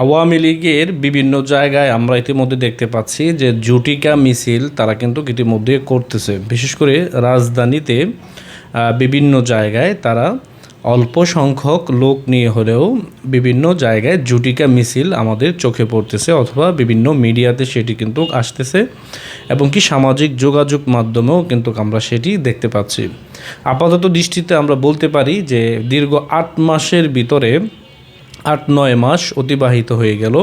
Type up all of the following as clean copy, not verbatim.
আওয়ামী লীগের বিভিন্ন জায়গায় আমরা ইতিমধ্যে দেখতে পাচ্ছি যে ঝুটিকা মিছিল তারা কিন্তু ইতিমধ্যে করতেছে। বিশেষ করে রাজধানীতে বিভিন্ন জায়গায় তারা অল্প সংখ্যক লোক নিয়ে হলেও বিভিন্ন জায়গায় ঝুটিকা মিছিল আমাদের চোখে পড়তেছে, অথবা বিভিন্ন মিডিয়াতে সেটি কিন্তু আসতেছে এবং কি সামাজিক যোগাযোগ মাধ্যমেও কিন্তু আমরা সেটি দেখতে পাচ্ছি। আপাতত দৃষ্টিতে আমরা বলতে পারি যে দীর্ঘ 8 মাসের ভিতরে 8-9 মাস অতিবাহিত হয়ে গেল,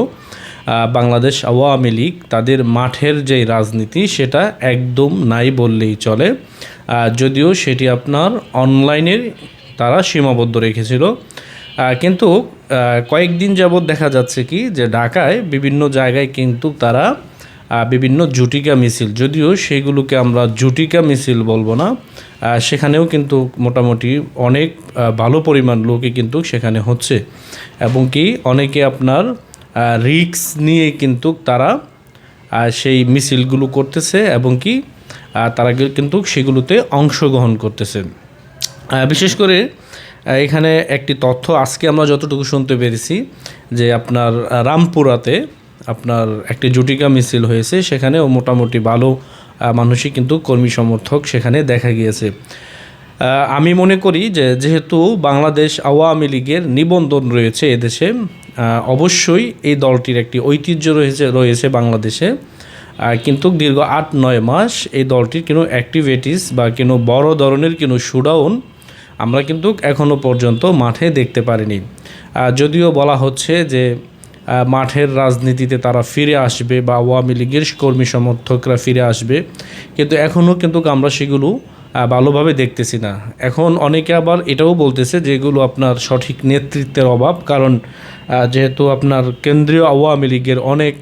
বাংলাদেশ আওয়ামী লীগ তাদের মাঠের যে রাজনীতি সেটা একদম নাই বললেই চলে। যদিও সেটি আপনার অনলাইনে তারা সীমাবদ্ধ রেখেছিল, কিন্তু কয়েকদিন যাবৎ দেখা যাচ্ছে কি যে ঢাকায় বিভিন্ন জায়গায় কিন্তু তারা বিভিন্ন ঝুটিকা মিছিল, যদিও সেগুলোকে আমরা ঝুটিকা মিছিল বলবো না, সেখানেও কিন্তু মোটামুটি অনেক ভালো পরিমাণ লোকই কিন্তু সেখানে হচ্ছে এবং কি অনেকে আপনার রিস্ক নিয়ে কিন্তু তারা সেই মিছিলগুলো করতেছে এবং কি তারা কিন্তু সেগুলোতে অংশগ্রহণ করতেছে। বিশেষ করে এখানে একটি তথ্য আজকে আমরা যতটুকু শুনতে পেরেছি যে আপনার রামপুরাতে আপনার একটি ঝুটিকা মিছিল হয়েছে, সেখানেও মোটামুটি ভালো মানুষই কিন্তু কর্মী সমর্থক সেখানে দেখা গিয়েছে। আমি মনে করি যে যেহেতু বাংলাদেশ আওয়ামী লীগের নিবন্ধন রয়েছে এদেশে, অবশ্যই এই দলটির একটি ঐতিহ্য রয়েছে বাংলাদেশে, কিন্তু দীর্ঘ 8-9 মাস এই দলটির কোনো অ্যাক্টিভিটিস বা কোনো বড় ধরনের কোনো শোডাউন আমরা কিন্তু এখনও পর্যন্ত মাঠে দেখতে পারিনি। যদিও বলা হচ্ছে যে মাঠের রাজনীতিতে তারা ফিরে আসবে বা আওয়ামী লীগের কর্মী সমর্থকরা ফিরে আসবে, কিন্তু এখনও কিন্তু আমরা সেগুলো ভালোভাবে দেখতেছি না। এখন অনেকে আবার এটাও বলতেছে যে এগুলো আপনার সঠিক নেতৃত্বের অভাব, কারণ যেহেতু আপনার কেন্দ্রীয় আওয়ামী লীগের অনেক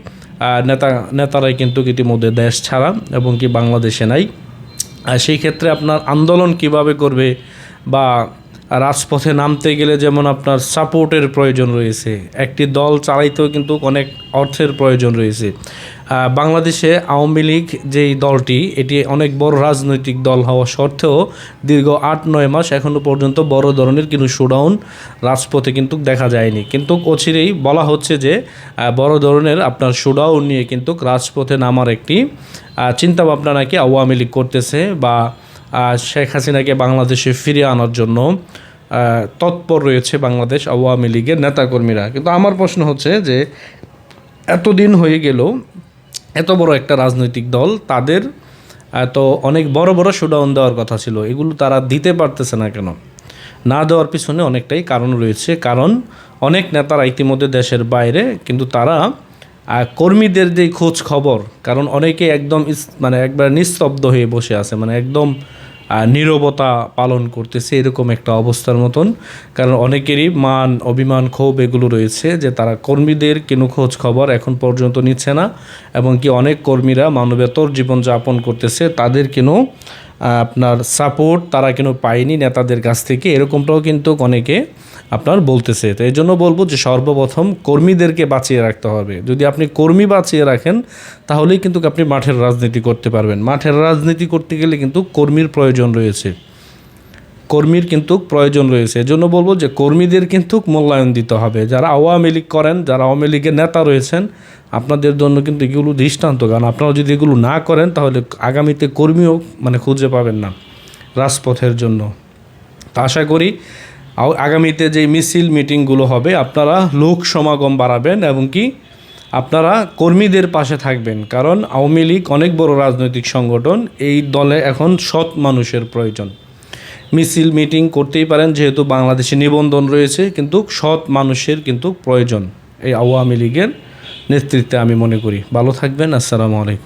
নেতারাই কিন্তু ইতিমধ্যে দেশ ছাড়া এবং কি বাংলাদেশে নাই। সেই ক্ষেত্রে আপনার আন্দোলন কিভাবে করবে বা রাজপথে নামতে গেলে যেমন আপনার সাপোর্টের প্রয়োজন রয়েছে, একটি দল চালাইতেও কিন্তু অনেক অর্থের প্রয়োজন রয়েছে। বাংলাদেশে আওয়ামী লীগ যেই দলটি, এটি অনেক বড় রাজনৈতিক দল হওয়া সত্ত্বেও দীর্ঘ 8-9 মাস এখনও পর্যন্ত বড় ধরনের কোনো শোডাউন রাজপথে কিন্তু দেখা যায়নি। কিন্তু অচিরেই বলা হচ্ছে যে বড় ধরনের আপনার শোডাউন নিয়ে কিন্তু রাজপথে নামার একটি চিন্তাভাবনা নাকি আওয়ামী লীগ করতেছে, বা শেখ হাসিনাকে বাংলাদেশে ফিরিয়ে আনার জন্য তৎপর রয়েছে বাংলাদেশ আওয়ামী লীগের নেতাকর্মীরা। কিন্তু আমার প্রশ্ন হচ্ছে যে এতদিন হয়ে গেল এত বড় একটা রাজনৈতিক দল, তাদের তো অনেক বড় বড় শোডাউন দেওয়ার কথা ছিল, এগুলো তারা দিতে পারতেছে না কেন? না দেওয়ার পিছনে অনেকটাই কারণ রয়েছে, কারণ অনেক নেতারা ইতিমধ্যে দেশের বাইরে, কিন্তু তারা কর্মীদের যে খোঁজ খবর, কারণ অনেকে একদম মানে একবার নিস্তব্ধ হয়ে বসে আছে, মানে একদম নীরবতা পালন করতেছে এরকম একটা অবস্থার মতন, কারণ অনেকেরই মান অভিমান ক্ষোভ এগুলো রয়েছে যে তারা কর্মীদের কোনো খোঁজ খবর এখন পর্যন্ত নিচ্ছে না এবং কি অনেক কর্মীরা মানবেতর জীবনযাপন করতেছে, তাদের কোনো আপনার সাপোর্ট তারা কেন পায়নি নেতাদের কাছ থেকে, এরকমটাও কিন্তু অনেকে আপনার বলতেছে। তো এই জন্য বলবো যে সর্বপ্রথম কর্মীদেরকে বাঁচিয়ে রাখতে হবে। যদি আপনি কর্মী বাঁচিয়ে রাখেন তাহলেই কিন্তু আপনি মাঠের রাজনীতি করতে পারবেন। মাঠের রাজনীতি করতে গেলে কিন্তু কর্মীর প্রয়োজন রয়েছে, কর্মীর কিন্তু প্রয়োজন রয়েছে। এজন্য বলবো যে কর্মীদের কিন্তু মূল্যায়ন দিতে হবে। যারা আওয়ামী লীগ করেন, যারা আওয়ামী লীগের নেতা রয়েছেন, আপনাদের জন্য কিন্তু এগুলো দৃষ্টান্ত, কারণ আপনারা যদি এগুলো না করেন তাহলে আগামীতে কর্মীও মানে খুঁজে পাবেন না রাজপথের জন্য। তা আশা করি আগামীতে যে মিছিল মিটিংগুলো হবে আপনারা লোক সমাগম বাড়াবেন এবং কি আপনারা কর্মীদের পাশে থাকবেন, কারণ আওয়ামী লীগ অনেক বড় রাজনৈতিক সংগঠন, এই দলে এখন সৎ মানুষের প্রয়োজন। মিছিল মিটিং করতেই পারেন যেহেতু বাংলাদেশে নিবন্ধন রয়েছে, কিন্তু সৎ মানুষের কিন্তু প্রয়োজন এই আওয়ামী লীগের নেতৃত্বে আমি মনে করি। ভালো থাকবেন, আসসালামু আলাইকুম।